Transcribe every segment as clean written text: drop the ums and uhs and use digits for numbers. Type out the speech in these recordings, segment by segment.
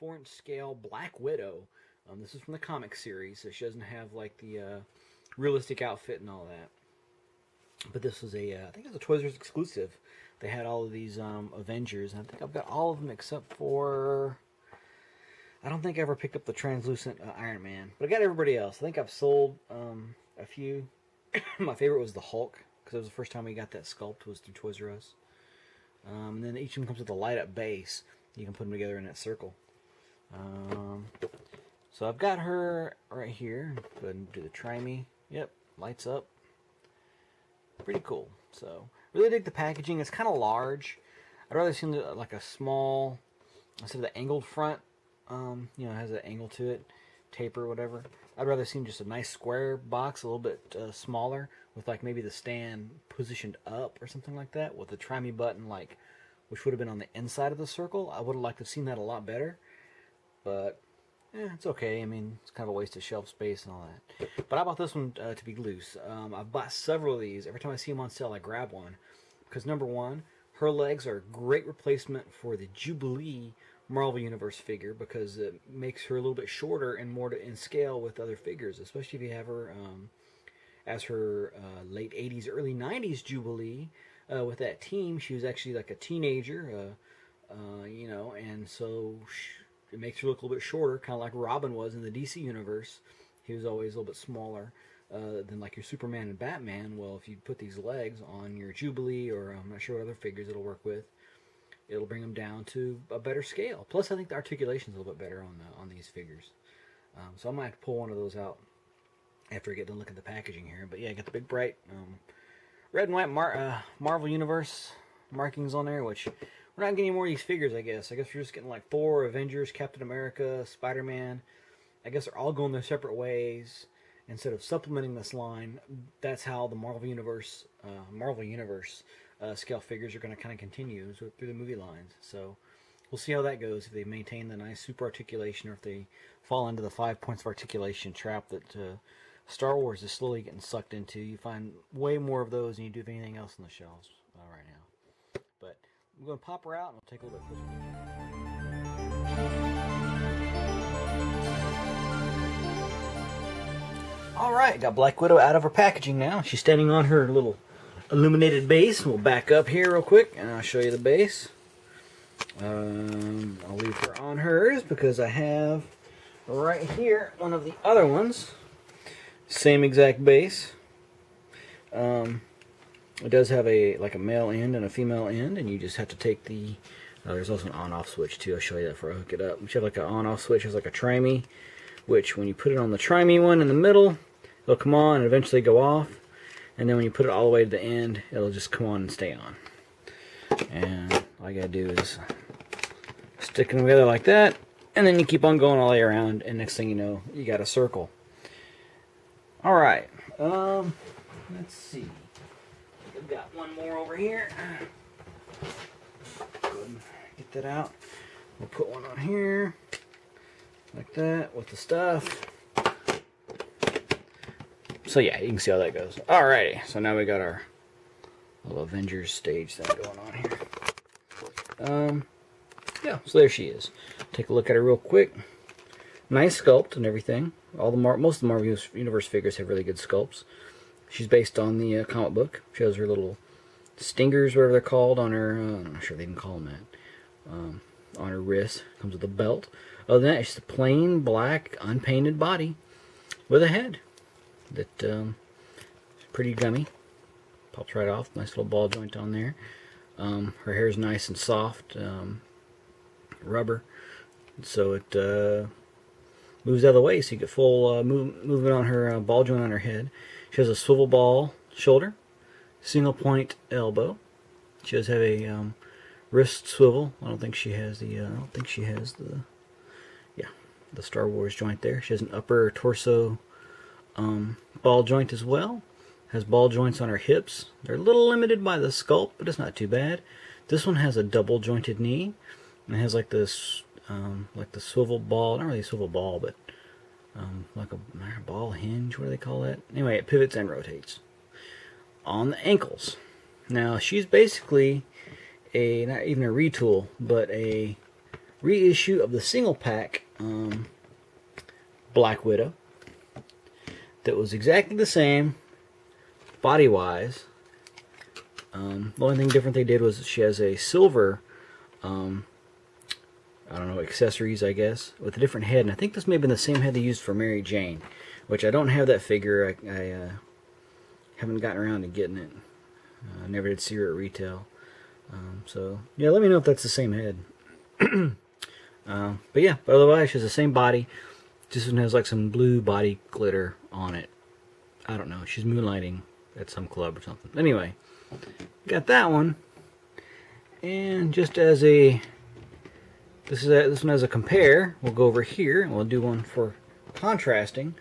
4-inch scale Black Widow. This is from the comic series, so she doesn't have like the realistic outfit and all that. But this was I think it was a Toys R Us exclusive. They had all of these Avengers, and I think I've got all of them except for... I don't think I ever picked up the translucent Iron Man, but I got everybody else. I think I've sold a few. My favorite was the Hulk, because it was the first time we got that sculpt was through Toys R Us. And then each of them comes with a light-up base. You can put them together in that circle. So I've got her right here. Go ahead and do the try me. Yep, lights up. Pretty cool. So really dig the packaging. It's kind of large. I'd rather see like a small, instead of the angled front. You know, it has an angle to it, taper or whatever. I'd rather see just a nice square box, a little bit smaller, with like maybe the stand positioned up or something like that, with the try me button, like, which would have been on the inside of the circle. I would have liked to have seen that a lot better, but it's okay. I mean, it's kind of a waste of shelf space and all that. But I bought this one to be loose. I've bought several of these. Every time I see them on sale, I grab one, because number one, her legs are a great replacement for the Jubilee Marvel Universe figure, because it makes her a little bit shorter and more in scale with other figures, especially if you have her as her late 80s, early 90s Jubilee. With that team, she was actually like a teenager, you know, and so it makes her look a little bit shorter, kind of like Robin was in the DC Universe. He was always a little bit smaller than like your Superman and Batman. Well, if you put these legs on your Jubilee, or I'm not sure what other figures it'll work with, it'll bring them down to a better scale. Plus, I think the articulation is a little bit better on these figures. So I might have to pull one of those out after I get done looking at the packaging here. But yeah, I got the big bright red and white Marvel Universe markings on there, which we're not getting any more of these figures, I guess. I guess we're just getting like Thor, Avengers, Captain America, Spider-Man. I guess they're all going their separate ways. Instead of supplementing this line, that's how the Marvel Universe scale figures are going to kind of continue through the movie lines. So we'll see how that goes, if they maintain the nice super articulation, or if they fall into the 5 points of articulation trap that Star Wars is slowly getting sucked into. You find way more of those than you do of anything else on the shelves right now. But I'm going to pop her out and we'll take a little bit closer. Alright, got Black Widow out of her packaging now. She's standing on her little illuminated base. We'll back up here real quick and I'll show you the base. I'll leave her on hers because I have right here one of the other ones. Same exact base. It does have a male end and a female end, and you just have to take the there's also an on-off switch too. I'll show you that before I hook it up. You have like an on-off switch. Has like a try-me, which when you put it on the try-me one in the middle, it'll come on and eventually go off. And then when you put it all the way to the end, it'll just come on and stay on. And all you gotta do is stick them together like that, and then you keep on going all the way around, and next thing you know, you got a circle. Alright, let's see. I've got one more over here. Go ahead and get that out. We'll put one on here, like that, with the stuff. So yeah, you can see how that goes. Alrighty, so now we got our little Avengers stage thing going on here. Yeah, so there she is. Take a look at her real quick. Nice sculpt and everything. Most of the Marvel Universe figures have really good sculpts. She's based on the comic book. She has her little stingers, whatever they're called, on her. I'm not sure they can call them that. On her wrist. Comes with a belt. Other than that, it's just a plain black, unpainted body with a head that pretty gummy. Pops right off. Nice little ball joint on there. Her hair is nice and soft, rubber, so it moves out of the way, so you get full movement on her ball joint on her head. She has a swivel ball shoulder, single point elbow. She does have a wrist swivel. I don't think she has the. The Star Wars joint there. She has an upper torso ball joint as well. Has ball joints on her hips. They're a little limited by the sculpt, but it's not too bad. This one has a double jointed knee, and it has like this, like the swivel ball. Not really a swivel ball, but like a ball hinge. What do they call that? Anyway, it pivots and rotates on the ankles. Now she's basically not even a retool, but a reissue of the single pack Black Widow that was exactly the same body wise. The only thing different they did was she has a silver I don't know, accessories, I guess, with a different head. And I think this may have been the same head they used for Mary Jane, which I don't have that figure. I haven't gotten around to getting it. I never did see her at retail. So, yeah, let me know if that's the same head. But yeah, but otherwise, she has the same body. This one has like some blue body glitter on it. I don't know. She's moonlighting at some club or something. Anyway, got that one. And just as a... This one as a compare, we'll go over here and we'll do one for contrasting.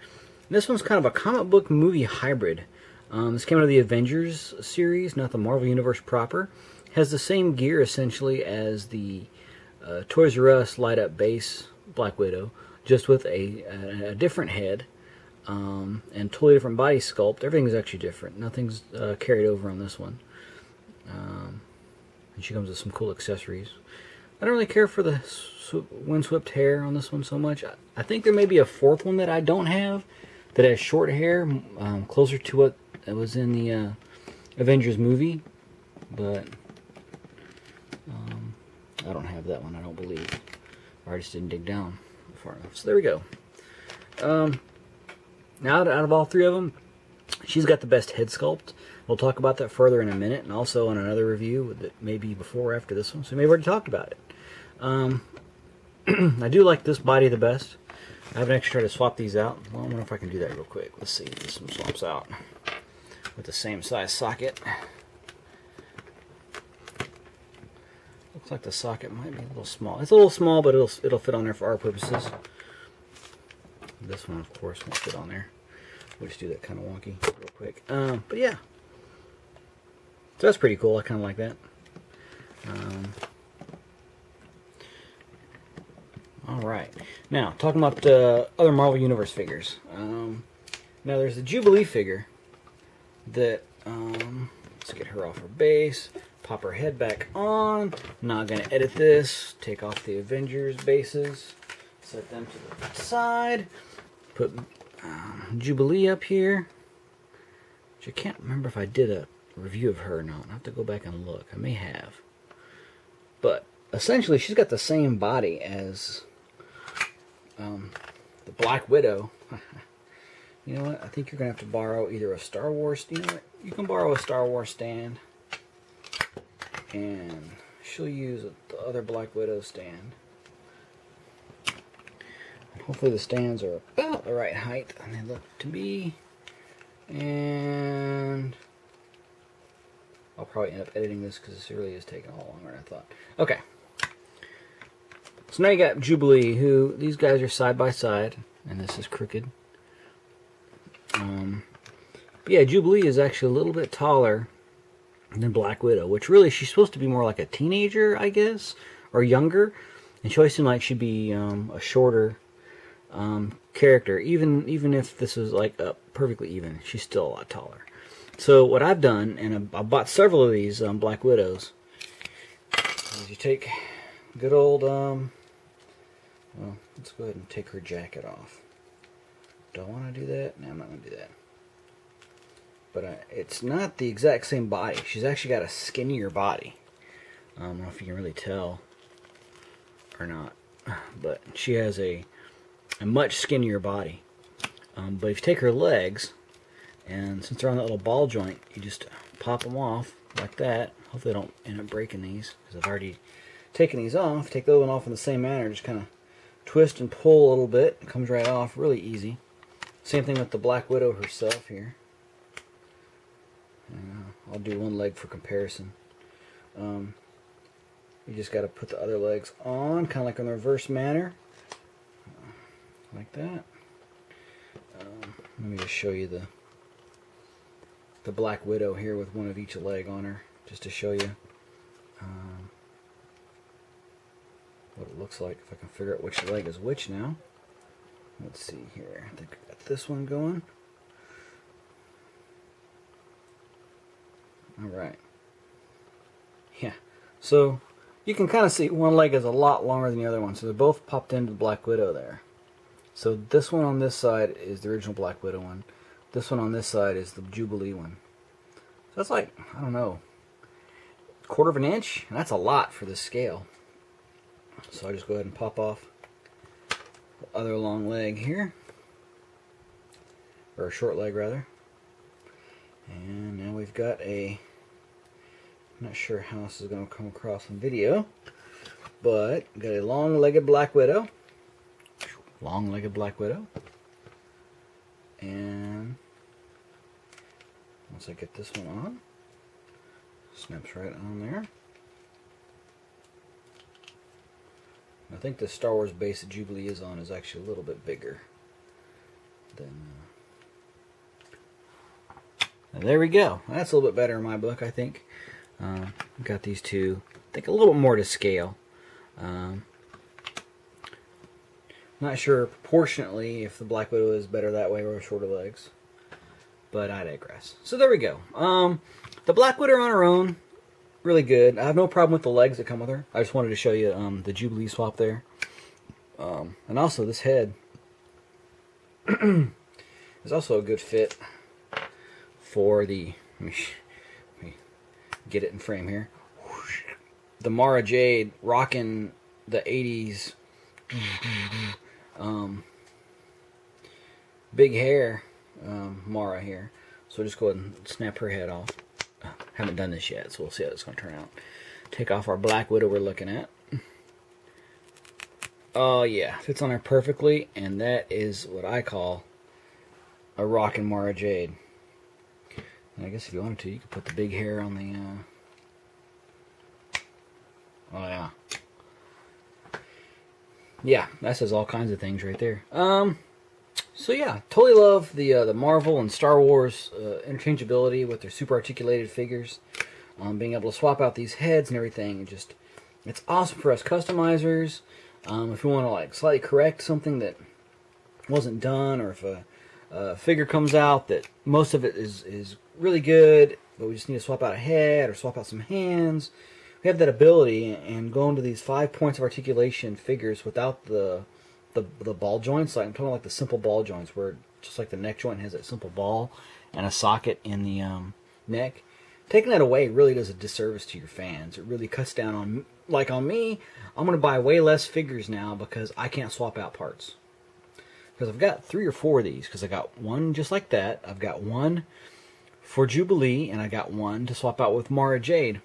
And this one's kind of a comic book movie hybrid. This came out of the Avengers series, not the Marvel Universe proper. Has the same gear essentially as the Toys R Us light up base Black Widow, just with a different head and totally different body sculpt. Everything's actually different. Nothing's carried over on this one. And she comes with some cool accessories. I don't really care for the windswept hair on this one so much. I think there may be a fourth one that I don't have that has short hair, closer to what was in the Avengers movie, but I don't have that one, I don't believe. Or I just didn't dig down far enough. So there we go. Now, out of all three of them, she's got the best head sculpt. We'll talk about that further in a minute, and also in another review that maybe before or after this one, so maybe we already talked about it. I do like this body the best. I haven't actually tried to swap these out. Well, I wonder if I can do that real quick. Let's see if this one swaps out with the same size socket. Looks like the socket might be a little small. It's a little small, but it'll fit on there for our purposes. This one, of course, won't fit on there. We'll just do that kind of wonky real quick. But yeah. So that's pretty cool. I kind of like that. Alright. Now, talking about other Marvel Universe figures. Now, there's the Jubilee figure that, let's get her off her base, pop her head back on. Not going to edit this. Take off the Avengers bases. Set them to the side. Put Jubilee up here. Which I can't remember if I did a review of her or not. I'll have to go back and look. I may have. But essentially, she's got the same body as the Black Widow. You know what? I think you're going to have to borrow either a Star Wars... You know what? You can borrow a Star Wars stand. And she'll use the other Black Widow stand. Hopefully the stands are about the right height, and they look to be. And I'll probably end up editing this because this really is taking a lot longer than I thought. Okay. So now you got Jubilee, who these guys are side by side, and this is crooked. But yeah, Jubilee is actually a little bit taller than Black Widow, which really she's supposed to be more like a teenager, I guess, or younger. And she always seemed like she'd be a shorter character, even if this was like perfectly even, she's still a lot taller. So what I've done, and I bought several of these Black Widows, is you take good old, well, let's go ahead and take her jacket off. Do I want to do that? No, I'm not going to do that. But it's not the exact same body. She's actually got a skinnier body. I don't know if you can really tell or not, but she has a much skinnier body. But if you take her legs, and since they're on that little ball joint, you just pop them off like that. Hopefully I don't end up breaking these, because I've already taken these off. Take the other one off in the same manner, just kind of twist and pull a little bit. It comes right off, really easy. Same thing with the Black Widow herself here. I'll do one leg for comparison. You just got to put the other legs on, kind of like in the reverse manner. Like that. Let me just show you the Black Widow here with one of each leg on her, just to show you what it looks like, if I can figure out which leg is which now. Let's see here. I think I got this one going. Alright. Yeah. So you can kind of see one leg is a lot longer than the other one, so they're both popped into the Black Widow there. So this one on this side is the original Black Widow one. This one on this side is the Jubilee one. So that's like, I don't know, 1/4 of an inch? And that's a lot for this scale. So I just go ahead and pop off the other long leg here. Or a short leg rather. And now we've got a, I'm not sure how this is going to come across in video, but we've got a long-legged Black Widow. Long-legged Black Widow. And once I get this one on, snaps right on there. I think the Star Wars base that Jubilee is on is actually a little bit bigger than... there we go. That's a little bit better in my book, I think. Got these two, I think a little bit more to scale. Not sure proportionately if the Black Widow is better that way or shorter legs, but I digress. So there we go. The Black Widow on her own, really good. I have no problem with the legs that come with her. I just wanted to show you the Jubilee swap there. And also this head is also a good fit for the, let me get it in frame here, the Mara Jade rocking the 80s big hair Mara here. So just go ahead and snap her head off. Haven't done this yet, so we'll see how it's going to turn out. Take off our Black Widow we're looking at. Oh yeah, fits on her perfectly, and that is what I call a rockin' Mara Jade. And I guess if you wanted to, you could put the big hair on the, oh yeah. Yeah, that says all kinds of things right there. So yeah, totally love the Marvel and Star Wars interchangeability with their super articulated figures. Being able to swap out these heads and everything, it's awesome for us customizers. If you want to like slightly correct something that wasn't done, or if a figure comes out that most of it is really good, but we just need to swap out a head or swap out some hands, we have that ability, and go into these 5 points of articulation figures without the ball joints. Like I'm talking like the simple ball joints, where just like the neck joint has that simple ball and a socket in the neck. Taking that away really does a disservice to your fans. It really cuts down on, like on me, I'm going to buy way less figures now because I can't swap out parts. Because I've got 3 or 4 of these, because I got one just like that. I've got one for Jubilee, and I got one to swap out with Mara Jade.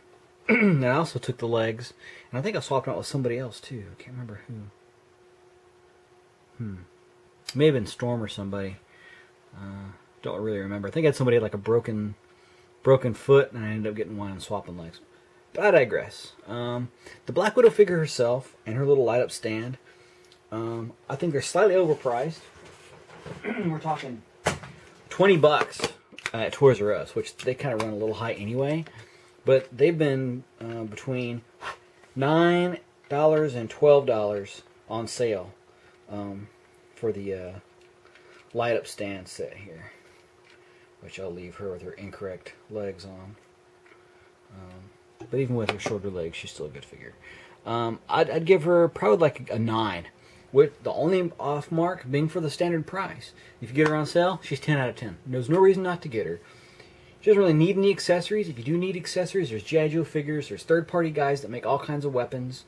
And I also took the legs, and I think I swapped out with somebody else too. I can't remember who. May have been Storm or somebody. Don't really remember. I think I had somebody had like a broken foot, and I ended up getting one and swapping legs. But I digress. The Black Widow figure herself and her little light up stand, I think they're slightly overpriced. We're talking $20 at Toys R Us, which they kind of run a little high anyway. But they've been between $9 and $12 on sale for the light up stand set here, which I'll leave her with her incorrect legs on. But even with her shorter legs, she's still a good figure. I'd give her probably like a 9, with the only off mark being for the standard price. If you get her on sale, she's 10 out of 10. There's no reason not to get her. She doesn't really need any accessories. If you do need accessories, there's G.I. Joe figures, there's third-party guys that make all kinds of weapons.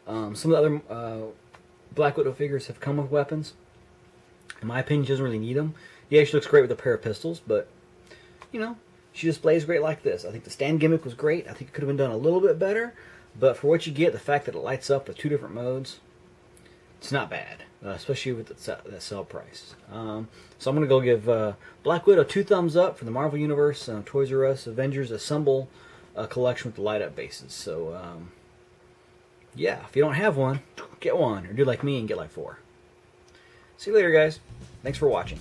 Some of the other Black Widow figures have come with weapons. In my opinion, she doesn't really need them. Yeah, she looks great with a pair of pistols, but, you know, she displays great like this. I think the stand gimmick was great. I think it could have been done a little bit better, but for what you get, the fact that it lights up with 2 different modes, it's not bad, especially with that sell price. So I'm going to go give Black Widow 2 thumbs up for the Marvel Universe Toys R Us Avengers Assemble collection with the light-up bases. So, yeah, if you don't have one, get one, or do like me and get like 4. See you later, guys. Thanks for watching.